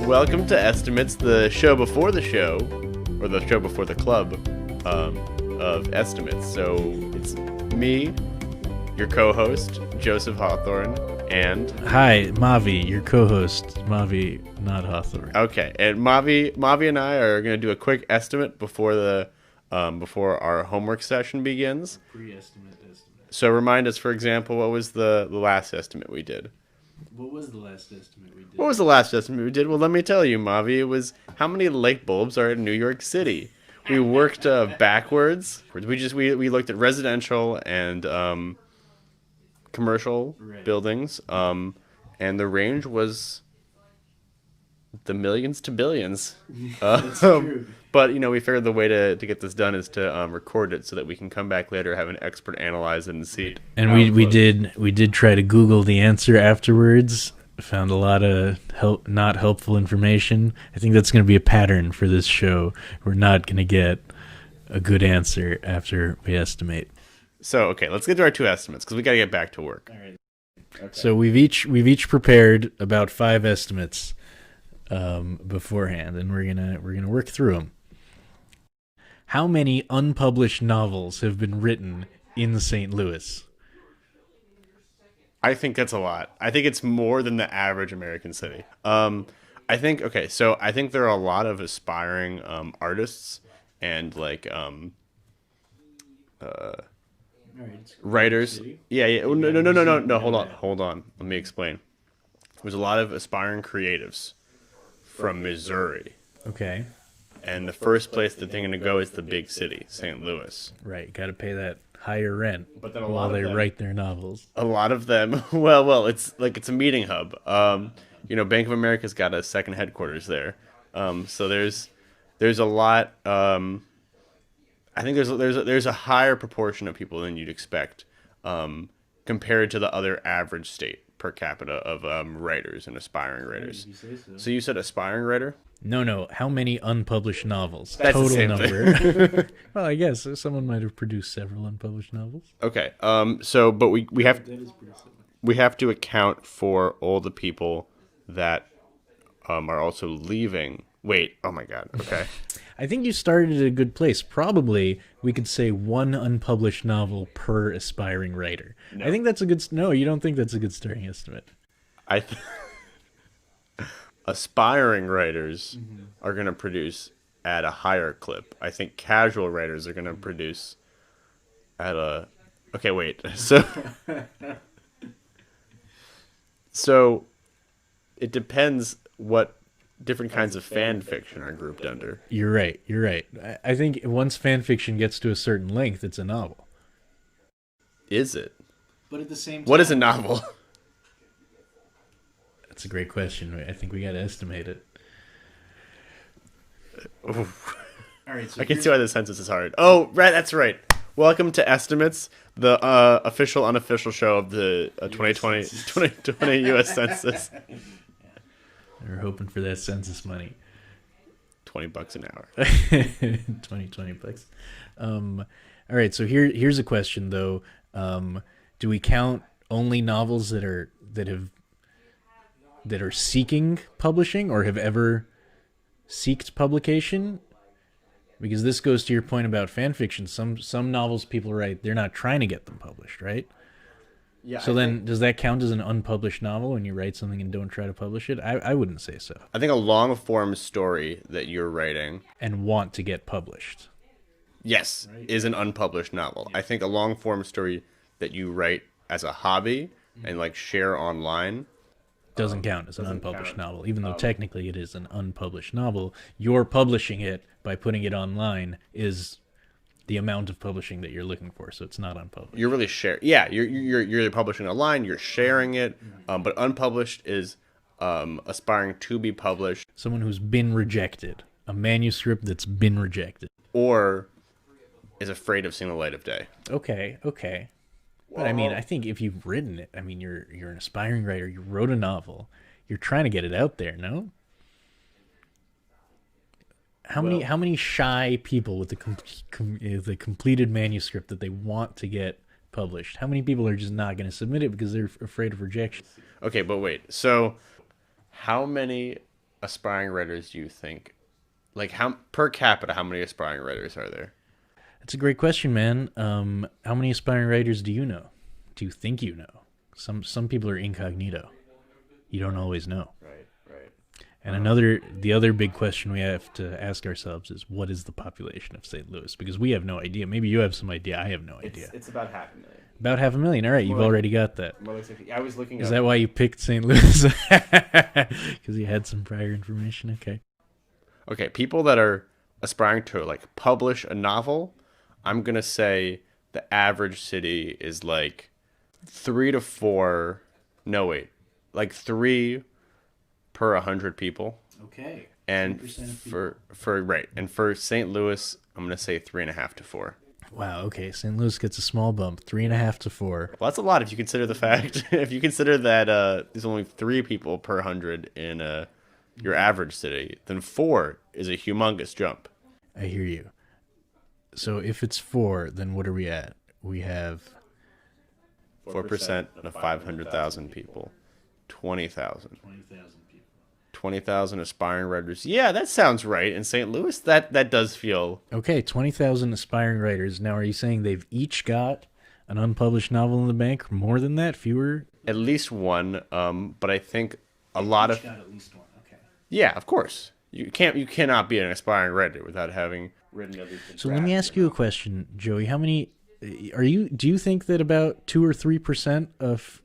Welcome to Estimates, the show before the show, or the show before the club of Estimates. So it's me, your co-host, Joseph Hawthorne, and... Hi, Mavi, your co-host, Mavi, not Hawthorne. Okay, and Mavi and I are going to do a quick estimate before our homework session begins. Pre-estimate. So remind us, for example, what was the last estimate we did? What was the last estimate we did? Well, let me tell you, Mavi. It was how many light bulbs are in New York City. We worked backwards. We looked at residential and commercial buildings, and the range was the millions to billions. That's true. But we figured the way to get this done is to record it so that we can come back later, have an expert analyze it, and see. And we did try to Google the answer afterwards. Found a lot of not helpful information. I think that's going to be a pattern for this show. We're not going to get a good answer after we estimate. So okay, let's get to our two estimates because we got to get back to work. All right. Okay. So we've each prepared about 5 estimates beforehand, and we're gonna work through them. How many unpublished novels have been written in St. Louis? I think that's a lot. I think it's more than the average American city. I think there are a lot of aspiring artists and writers. Yeah. No. Hold on. Let me explain. There's a lot of aspiring creatives from Missouri. Okay. And the first place that they're going to go is the big city, St. Louis. Right. Got to pay that higher rent but then while they write their novels. A lot of them, well, it's a meeting hub. Bank of America's got a second headquarters there. So there's a lot. I think there's a higher proportion of people than you'd expect compared to the other average state per capita of writers and aspiring writers. So you said aspiring writer? No. How many unpublished novels? That's Total the same number. Well, I guess someone might have produced several unpublished novels. Okay. But we have to account for all the people that are also leaving. Wait. Oh my God. Okay. I think you started at a good place. Probably we could say 1 unpublished novel per aspiring writer. No. I think that's a good... No, you don't think that's a good starting estimate? Aspiring writers are going to produce at a higher clip. I think casual writers are going to produce at a... Okay, wait. So it depends what different kinds of fan fiction are grouped under. You're right. I think once fan fiction gets to a certain length, it's a novel. Is it? But at the same time... What is a novel? That's a great question. I think we got to estimate it. All right, so I can see why the census is hard. Oh, right, that's right. Welcome to Estimates, the official, unofficial show of the 2020 U.S. Census. We're hoping for that census money. $20 an hour. 20 bucks. All right, so here's a question though. Do we count only novels that are seeking publishing or have ever seeked publication? Because this goes to your point about fan fiction. Some novels people write, they're not trying to get them published, right? Yeah. So does that count as an unpublished novel when you write something and don't try to publish it? I wouldn't say so. I think a long form story that you're writing and want to get published, yes, right, is an unpublished novel. Yeah. I think a long form story that you write as a hobby and share online doesn't count as an unpublished novel, even though technically it is an unpublished novel. You're publishing it by putting it online is the amount of publishing that you're looking for, so it's not unpublished. You're really sharing. Yeah, you're publishing online, you're sharing it, but unpublished is aspiring to be published. Someone who's been rejected, a manuscript that's been rejected. Or is afraid of seeing the light of day. Okay. But I think if you've written it, you're an aspiring writer, you wrote a novel, you're trying to get it out there, no? How many shy people with the completed manuscript that they want to get published? How many people are just not going to submit it because they're afraid of rejection? Okay, but wait. So how many aspiring writers do you think? Like how per capita, how many aspiring writers are there? That's a great question, man. How many aspiring writers do you know? Do you think you know? Some people are incognito. You don't always know. Right, right. And the other big question we have to ask ourselves is, what is the population of St. Louis? Because we have no idea. Maybe you have some idea. I have no idea. It's about 500,000. About 500,000. All right, you've already got that. I was looking. Is that why you picked St. Louis? Because you had some prior information. Okay. Okay, people that are aspiring to like publish a novel, I'm gonna say the average city is like 3 to 4. No, wait, like 3 per 100 people. Okay. And for right, and for St. Louis, I'm gonna say 3.5 to 4. Wow. Okay. St. Louis gets a small bump, 3.5 to 4. Well, that's a lot if you consider the fact if you consider that there's only 3 people per 100 in your average city, then 4 is a humongous jump. I hear you. So if it's 4, then what are we at? We have 4% of 500,000 people, 20,000. 20,000 aspiring writers. Yeah, that sounds right. In St. Louis, that does feel okay. 20,000 aspiring writers. Now, are you saying they've each got an unpublished novel in the bank? More than that? Fewer? at least one. But I think a lot of got at least one. Okay. yeah, of course. You cannot be an aspiring writer without having written at least. So let me ask you a question, Joey. How many do you think that about 2 or 3% of,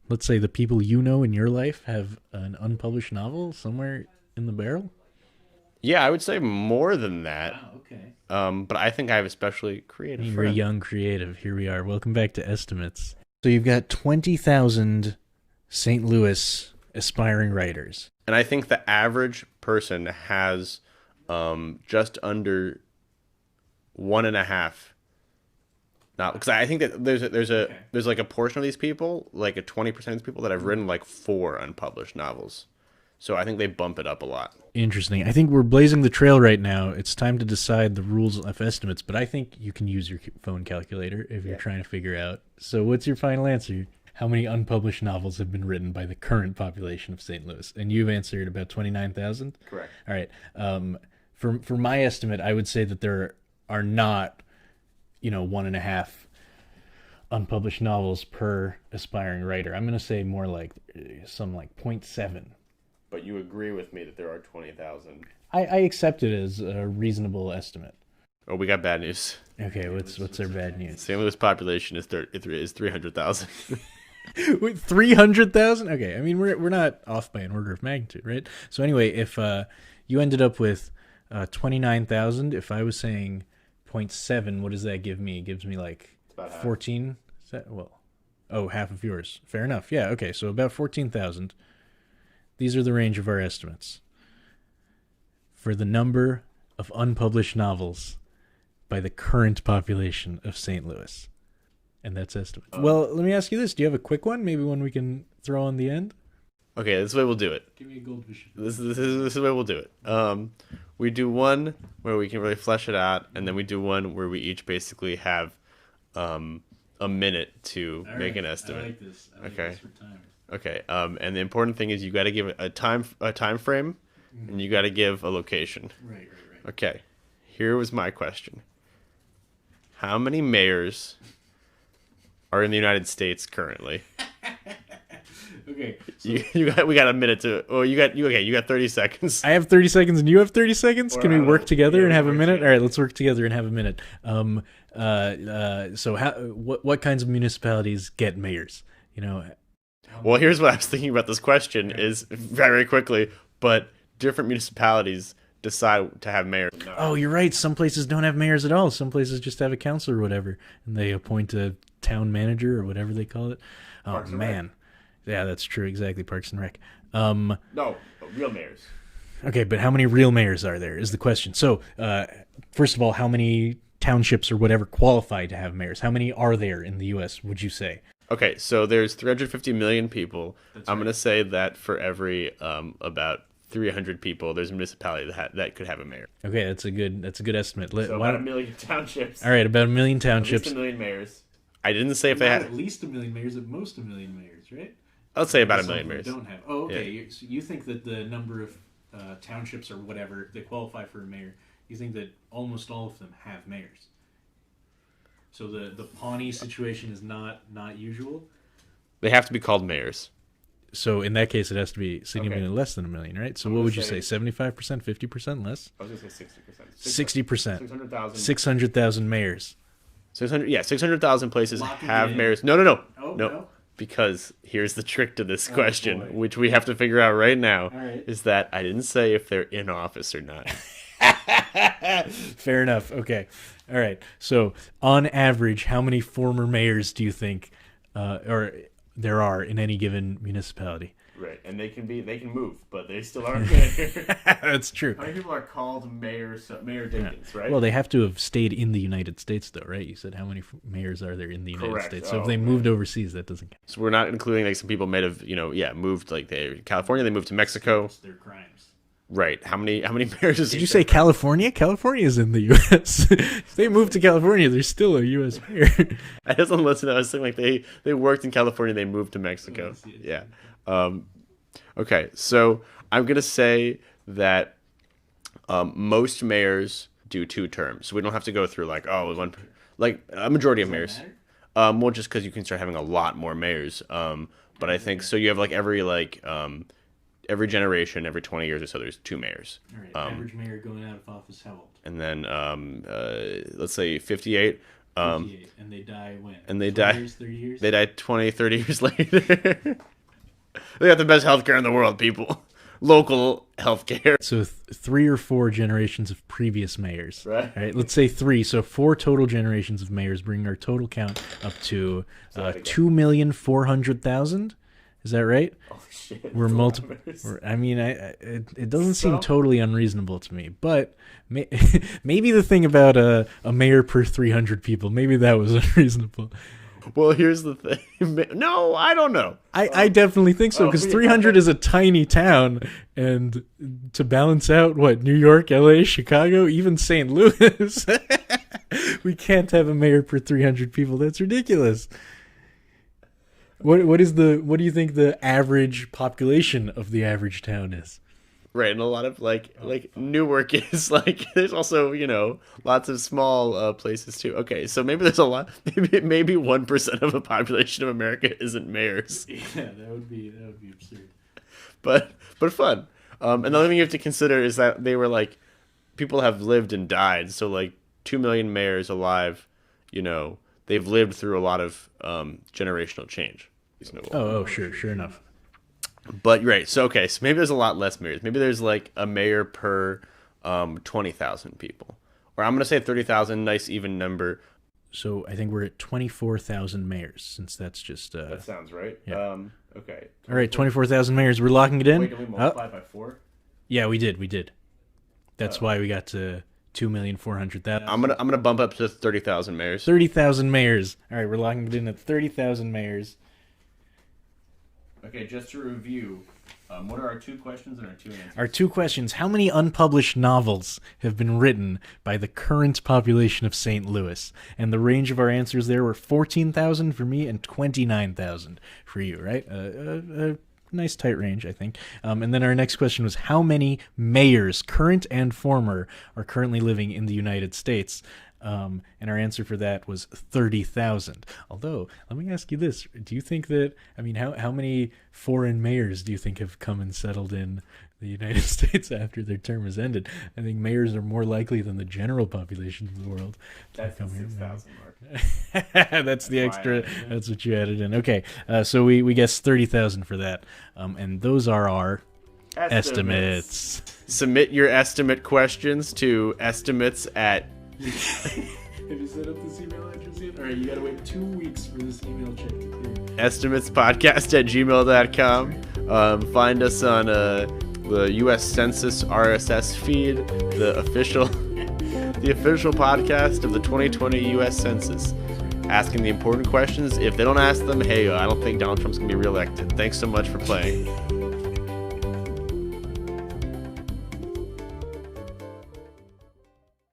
let's say, the people you know in your life have an unpublished novel somewhere in the barrel? Yeah, I would say more than that. Wow, okay. But I think I have especially creative You're friends. young creative. Here we are. Welcome back to Estimates. So you've got 20,000 St. Louis aspiring writers. And I think the average person has just under 1.5. Not because I think that there's like a portion of these people, like a 20% of these people that have written like 4 unpublished novels. So I think they bump it up a lot. Interesting. I think we're blazing the trail right now. It's time to decide the rules of estimates, but I think you can use your phone calculator if you're trying to figure out. So what's your final answer? How many unpublished novels have been written by the current population of St. Louis? And you've answered about 29,000? Correct. All right. For my estimate, I would say that there are not, 1.5 unpublished novels per aspiring writer. I'm going to say more like some like 0.7. But you agree with me that there are 20,000. I accept it as a reasonable estimate. Oh, we got bad news. Okay, what's our bad news? St. Louis population is 300,000. Wait, 300,000? Okay, I mean we're not off by an order of magnitude, right? So anyway, if you ended up with 29,000, if I was saying 0.7, what does that give me? It gives me like 14. Is that, half of yours. Fair enough. Yeah. Okay, so about 14,000. These are the range of our estimates for the number of unpublished novels by the current population of St. Louis. And that's estimate. Well, let me ask you this. Do you have a quick one? Maybe one we can throw on the end? Okay, this is the way we'll do it. Give me a goldfish. This is the way we'll do it. We do one where we can really flesh it out, and then we do one where we each basically have a minute to make an estimate. I like this. I like Okay. this for time. Okay. And the important thing is you got to give a time frame, and you got to give a location. Right. Okay. Here was my question. How many mayors are in the United States currently? Okay. So We got a minute to. Oh, you got 30 seconds. I have 30 seconds and you have 30 seconds? Can we work together and have a minute? together. All right, let's work together and have a minute. So what kinds of municipalities get mayors? Well, here's what I was thinking about this question is very quickly, but different municipalities decide to have mayors. Oh, you're right. Some places don't have mayors at all. Some places just have a council or whatever, and they appoint a town manager or whatever they call it. Oh, Parks and man. Yeah, that's true. Exactly. Parks and Rec. No, real mayors. Okay, but how many real mayors are there is the question. So, first of all, how many townships or whatever qualify to have mayors? How many are there in the U.S., would you say? Okay, so there's 350 million people. I'm going to say that for every about 300 people, there's a municipality that could have a mayor. Okay, that's a good estimate. So about 1 million townships. All right, about 1 million At townships. least 1 million mayors. I didn't say if they had. At least 1 million mayors, at most 1 million mayors, right? I'll say about 1 million mayors. Don't have. Oh, okay. You think that the number of townships or whatever that qualify for a mayor, you think that almost all of them have mayors. So the Pawnee situation is not usual. They have to be called mayors. So in that case, it has to be significantly less than 1 million, right? So what would you say? 75%, 50% less? I was going to say 60%. 60%. 600,000. 600,000 mayors. 600,000 places Lock it have in. mayors. No. Oh, no. Because here's the trick to this boy. question, which we have to figure out right now, All right. is that I didn't say if they're in office or not. Fair enough. Okay. All right. So on average, how many former mayors do you think or there are in any given municipality? Right, and they can move, but they still aren't mayor. That's true. How many people are called mayors? Mayor Dinkins, right? Well, they have to have stayed in the United States, though, right? You said how many mayors are there in the United Correct. States? So Oh, if they moved overseas, that doesn't count. So we're not including like some people may have moved like they California, they moved to Mexico. It's their crimes. Right. How many mayors? Did you say California? California is in the U.S. If they moved to California, they're still a U.S. mayor. I wasn't listening. I was saying like they worked in California, they moved to Mexico. Yes. Yeah. Okay, so I'm gonna say that most mayors do 2 terms, so we don't have to go through like a majority of mayors. Well, just because you can start having a lot more mayors. But I think so. You have like every generation, every 20 years or so, there's 2 mayors. All right. Average mayor going out of office, how old? And then let's say 58. 58. And they die when? And they 20 die. years, 30 years? They die 20, 30 years later. They got the best healthcare in the world, people. Local healthcare. So 3 or 4 generations of previous mayors. Right. All right. Let's say 3. So 4 total generations of mayors, bringing our total count up to 2,400,000. Is that right? Oh shit! We're multiple. I mean, it doesn't seem totally unreasonable to me. But maybe the thing about a mayor per 300 people, maybe that was unreasonable. Well, here's the thing. No, I don't know. I definitely think so, because 300 is a tiny town, and to balance out New York, LA, Chicago, even St. Louis, we can't have a mayor per 300 people. That's ridiculous. What do you think the average population of the average town is? Right, and a lot of like Newark is like there's also lots of small places too. Okay, so maybe there's a lot. Maybe 1% of the population of America isn't mayors. Yeah, that would be absurd. But fun. Another thing you have to consider is that they were like people have lived and died. So like 2 million mayors alive. They've lived through a lot of generational change. Sure enough. But right, so maybe there's a lot less mayors. Maybe there's like a mayor per 20,000 people, or I'm gonna say 30,000. Nice even number. So I think we're at 24,000 mayors, since that's just. That sounds right. Yeah. Okay. All right, 24,000 mayors. We're locking it in. Wait, did we multiply by 4? Yeah, we did. That's why we got to 2,400,000. I'm gonna bump up to 30,000 mayors. 30,000 mayors. All right, we're locking it in at 30,000 mayors. Okay, just to review, what are our 2 questions and our 2 answers? Our 2 questions: how many unpublished novels have been written by the current population of St. Louis? And the range of our answers there were 14,000 for me and 29,000 for you, right? A nice tight range, I think. And then our next question was how many mayors, current and former, are currently living in the United States? And our answer for that was 30,000. Although, let me ask you this. Do you think that, how many foreign mayors do you think have come and settled in the United States after their term has ended? I think mayors are more likely than the general population of the world. That's the 6,000 mark. That's the extra. That's what you added in. Okay, so we guessed 30,000 for that. And those are our estimates. Submit your estimate questions to estimates at... Have you set up this email address yet? Alright, you gotta wait 2 weeks for this email check to clear. estimatespodcast@gmail.com. Find us on the U.S. Census RSS feed, the official podcast of the 2020 U.S. Census. Asking the important questions. If they don't ask them, hey, I don't think Donald Trump's gonna be reelected. Thanks so much for playing.